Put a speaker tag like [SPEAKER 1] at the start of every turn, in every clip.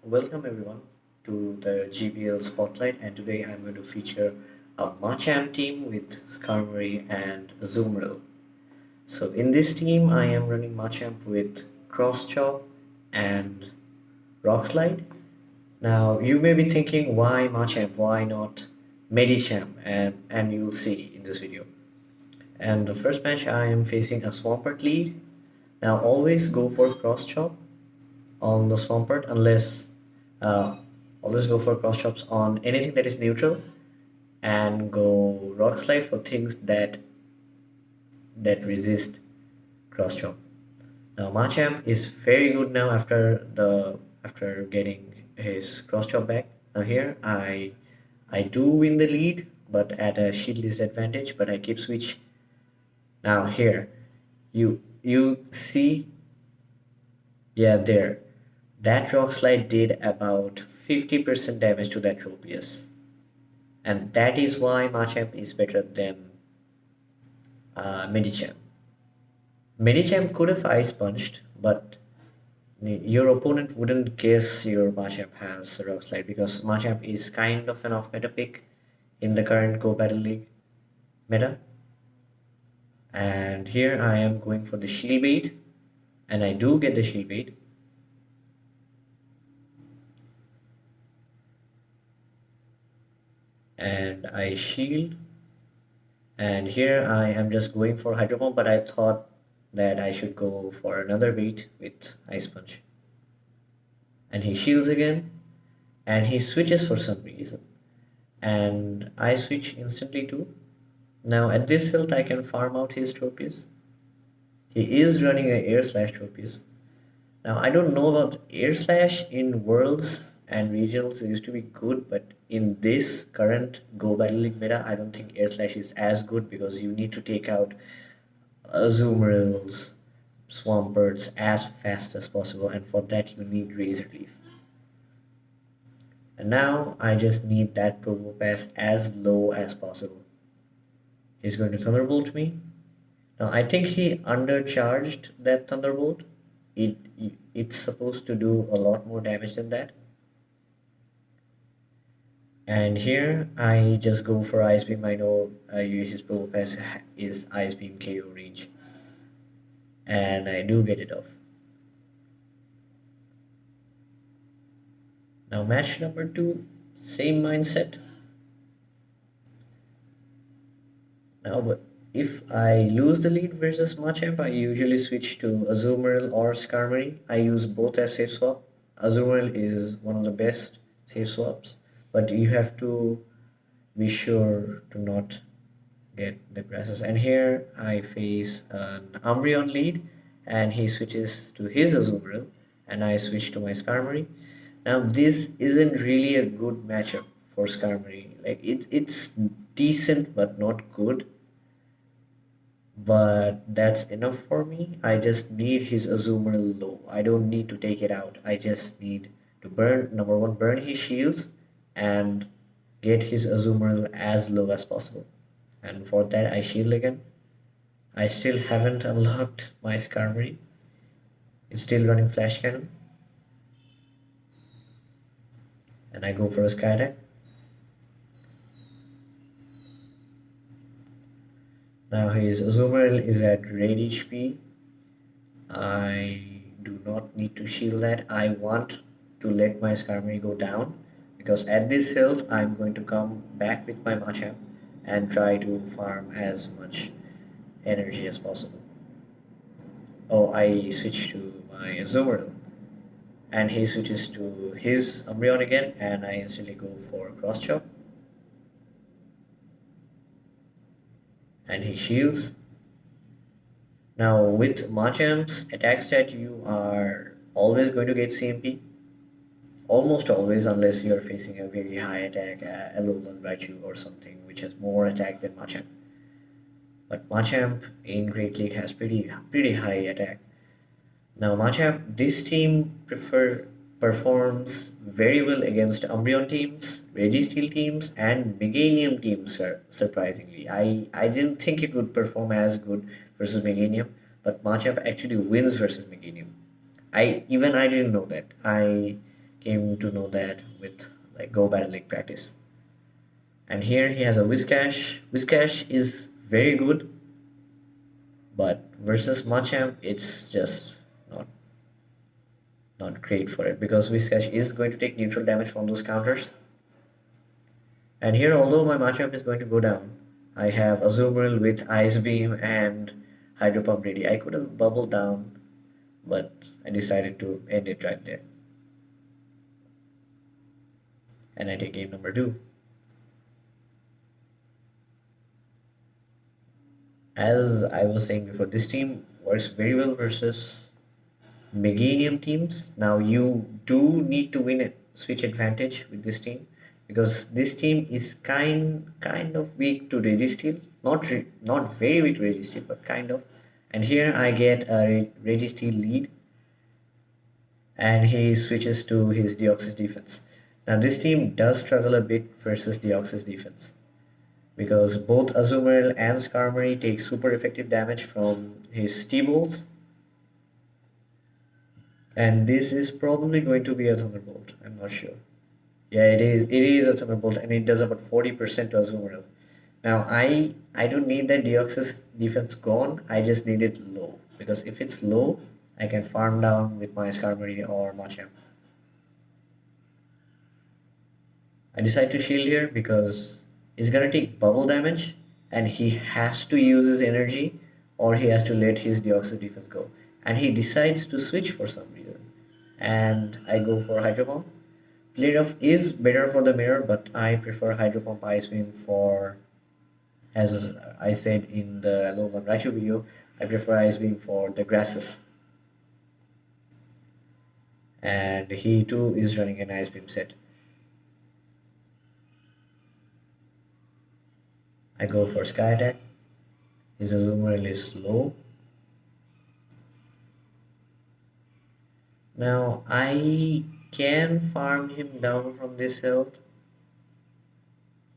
[SPEAKER 1] Welcome everyone to the GBL Spotlight, and today I'm going to feature a MACHAMP team with Skarmory and Azumarill. So in this team I am running MACHAMP with Cross Chop and Rock Slide. Now you may be thinking, why MACHAMP, why not Medichamp, and you'll see in this video. And the first match I am facing a Swampert lead. Now always go for Cross Chop on the Swampert, unless uh, always go for cross chops on anything that is neutral, and go rock slide for things that resist cross chop. Now Machamp is very good now after getting his cross chop back. Now here I do win the lead, but at a shield disadvantage, but I keep switch. Now here you see, yeah, there. That rock slide did about 50% damage to that Tropius. And that is why Machamp is better than Medicham. Medicham could have Ice Punched, but your opponent wouldn't guess your Machamp has Rock Slide, because Machamp is kind of an off-meta pick in the current Go Battle League meta. And here I am going for the Shield Bait, and I do get the Shield Bait. And I shield, and here I am just going for Hydro Pump, but I thought that I should go for another bait with Ice Punch. And he shields again, and he switches for some reason, and I switch instantly too. Now at this health I can farm out his Tropius. He is running a Air Slash Tropius. Now I don't know about Air Slash in Worlds and Regionals. It used to be good, but in this current Go Battle League meta, I don't think Air Slash is as good, because you need to take out Azumarils, Swamperts as fast as possible, and for that you need Razor Leaf. And now I just need that Probopass as low as possible. He's going to Thunderbolt me. Now I think he undercharged that Thunderbolt. It it's supposed to do a lot more damage than that. And here I just go for Ice Beam. I know his Probopass is Ice Beam KO range, and I do get it off. Now match number 2, same mindset. Now, but if I lose the lead versus Machamp, I usually switch to Azumarill or Skarmory. I use both as safe swap. Azumarill is one of the best safe swaps, but you have to be sure to not get the grasses. And here I face an Umbreon lead, and he switches to his Azumarill, and I switch to my Skarmory. Now this isn't really a good matchup for Skarmory. Like it's decent but not good. But that's enough for me. I just need his Azumarill low. I don't need to take it out. I just need to burn, number one, burn his shields, and get his Azumarill as low as possible. And for that I shield again. I still haven't unlocked my Skarmory. It's still running Flash Cannon. And I go for a Sky Attack. Now his Azumarill is at red HP. I do not need to shield that. I want to let my Skarmory go down, because at this health I'm going to come back with my Machamp and try to farm as much energy as possible. Oh, I switch to my Azumarill, and he switches to his Umbreon again, and I instantly go for Cross Chop. And he shields. Now with Machamp's attack stat, you are always going to get CMP. Almost always, unless you are facing a very high attack, Alolan Raichu or something which has more attack than Machamp. But Machamp in Great League has pretty high attack. Now Machamp, this team performs very well against Umbreon teams, Registeel teams, and Meganium teams, surprisingly. I didn't think it would perform as good versus Meganium, but Machamp actually wins versus Meganium. I didn't know that. I came to know that with like Go Battle League practice. And here he has a Whiscash. Whiscash is very good, but versus Machamp, it's just not not great for it because Whiscash is going to take neutral damage from those counters. And here, although my Machamp is going to go down, I have Azumarill with Ice Beam and Hydro Pump ready. I could have bubbled down, but I decided to end it right there. And I take game number 2. As I was saying before, this team works very well versus Meganium teams. Now you do need to win a switch advantage with this team because this team is kind of weak to Registeel. Not very weak to Registeel, but kind of. And here I get a Registeel lead, and he switches to his Deoxys defense. Now this team does struggle a bit versus Deoxys defense because both Azumarill and Skarmory take super effective damage from his T-Bolts. And this is probably going to be a Thunderbolt. I'm not sure. Yeah, it is. It is a Thunderbolt, and it does about 40% to Azumarill. Now, I don't need that Deoxys defense gone. I just need it low because if it's low, I can farm down with my Skarmory or Machamp. I decide to shield here because it's gonna take bubble damage, and he has to use his energy, or he has to let his Deoxys defense go. And he decides to switch for some reason. And I go for Hydro Pump. Play Rough is better for the mirror, but I prefer Hydro Pump Ice Beam for, as I said in the Alolan Raichu video, I prefer Ice Beam for the grasses. And he too is running an Ice Beam set. I go for Sky Attack. His Azumarill is low. Now I can farm him down from this health,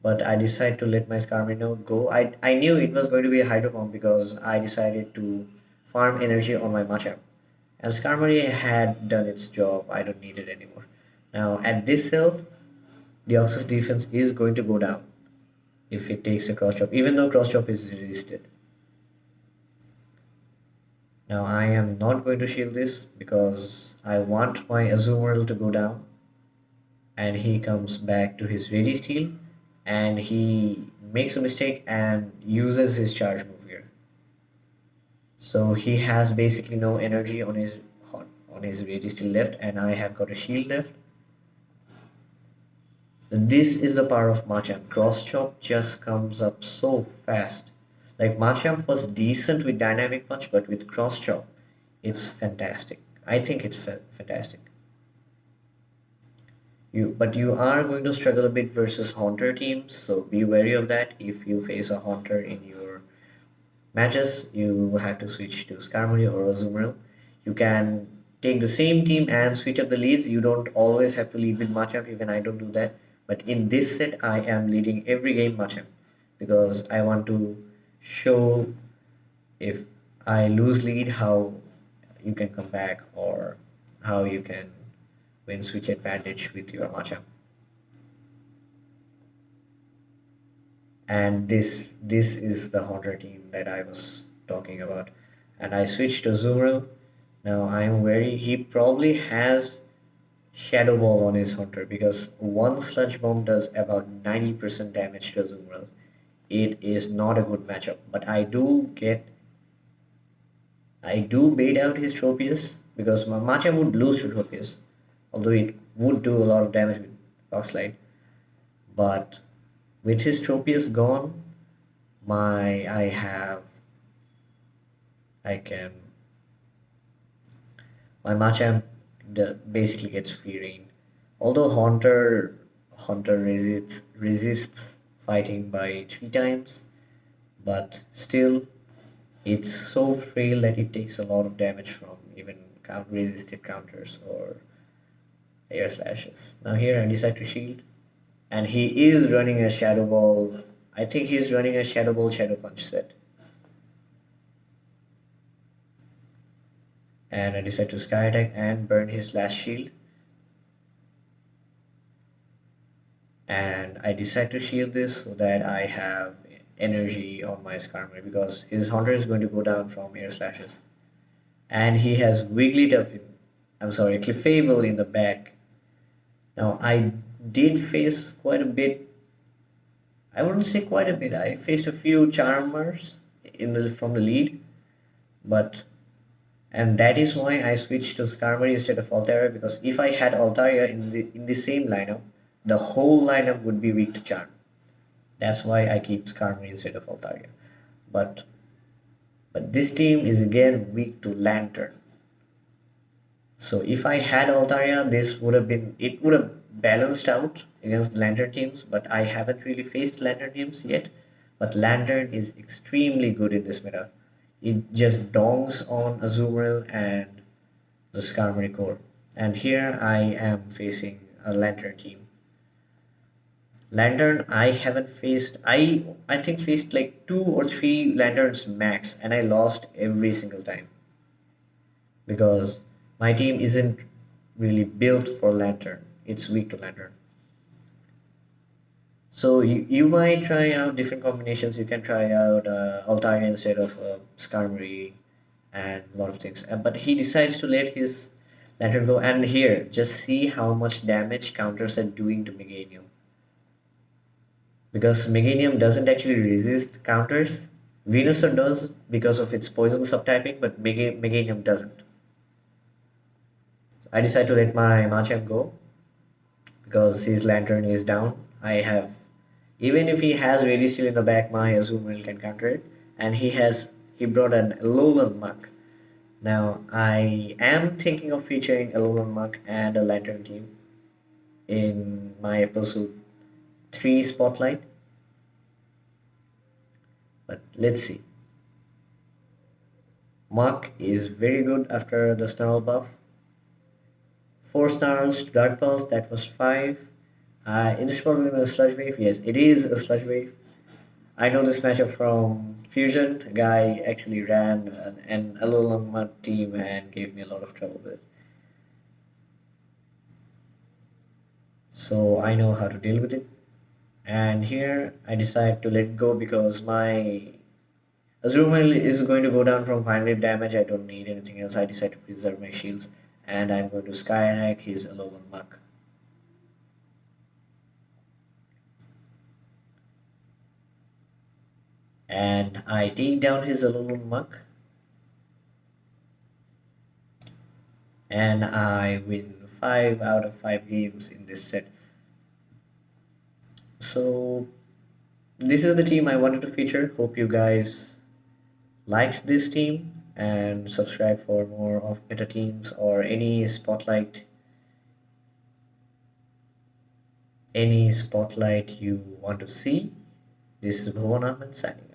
[SPEAKER 1] but I decide to let my Skarmory go. I knew it was going to be a Hydro Pump because I decided to farm energy on my Machamp. And Skarmory had done its job. I don't need it anymore. Now at this health, Deoxys defense is going to go down if it takes a Cross Chop, even though Cross Chop is resisted. Now I am not going to shield this because I want my Azumarill to go down, and he comes back to his Registeel and he makes a mistake and uses his charge move here. So he has basically no energy on his Registeel left, and I have got a shield left. This is the power of Machamp. Cross Chop just comes up so fast. Like Machamp was decent with Dynamic Punch, but with Cross Chop, it's fantastic. I think it's fantastic. But you are going to struggle a bit versus Haunter teams, so be wary of that. If you face a Haunter in your matches, you have to switch to Skarmory or Azumarill. You can take the same team and switch up the leads. You don't always have to lead with Machamp, even I don't do that. But in this set, I am leading every game Machamp because I want to show if I lose lead how you can come back or how you can win switch advantage with your Machamp. And this is the Haunter team that I was talking about. And I switched to Azumarill. Now I'm wary. He probably has Shadow Ball on his Haunter because one Sludge Bomb does about 90% damage to Azumarill. It is not a good matchup, but I do bait out his Tropius because my Machamp would lose to Tropius, although it would do a lot of damage with Rock Slide. But with his Tropius gone, I can my Machamp basically gets free reign. Although Haunter resists fighting by 3 times, but still it's so frail that it takes a lot of damage from even resisted counters or air slashes. Now here I decide to shield, and he is running a Shadow Ball. I think he's running a Shadow Ball Shadow Punch set. And I decide to Sky Attack and burn his last shield. and I decide to shield this so that I have energy on my Skarmory because his Haunter is going to go down from air slashes, and he has Wigglytuff in, I'm sorry, Clefable in the back. Now I did face quite a bit. I wouldn't say quite a bit. I faced a few Charmers in the from the lead, but and that is why I switched to Skarmory instead of Altaria, because if I had Altaria in the same lineup, the whole lineup would be weak to Charm. That's why I keep Skarmory instead of Altaria. But but this team is again weak to Lantern. So if I had Altaria, this would have been it would have balanced out against the Lantern teams, but I haven't really faced Lantern teams yet. But Lantern is extremely good in this meta. It just dongs on Azumarill and the Skarmory core. And here I am facing a Lantern team. Lantern I haven't faced, I think faced like 2 or 3 Lanterns max, and I lost every single time because my team isn't really built for Lantern. It's weak to Lantern. So you might try out different combinations. You can try out Altaria instead of Skarmory and a lot of things. But he decides to let his Lantern go. And here, just see how much damage counters are doing to Meganium. Because Meganium doesn't actually resist counters. Venusaur does because of its poison subtyping, but Meganium doesn't. So I decide to let my Machamp go because his Lantern is down. I have, even if he has Registeel in the back, my Azumarill can counter it, and he brought an Alolan Muck. Now I am thinking of featuring Alolan Muck and a Lantern team in my episode 3 spotlight, but let's see. Muck is very good after the Snarl buff. 4 Snarls to Dark Pulse, that was 5. It is probably a Sludge Wave. Yes, it is a Sludge Wave. I know this matchup from Fusion. A guy actually ran an Alolan Mud team and gave me a lot of trouble with it. So I know how to deal with it. And here I decide to let it go because my Azumarill is going to go down from fine wave damage. I don't need anything else. I decide to preserve my shields, and I'm going to Skyhack his Alolan Muck. And I take down his Alolan Muck, and I win 5 out of 5 games in this set. So this is the team I wanted to feature. Hope you guys liked this team, and subscribe for more of meta teams or any spotlight you want to see. This is Bhuvan Ahmed signing off.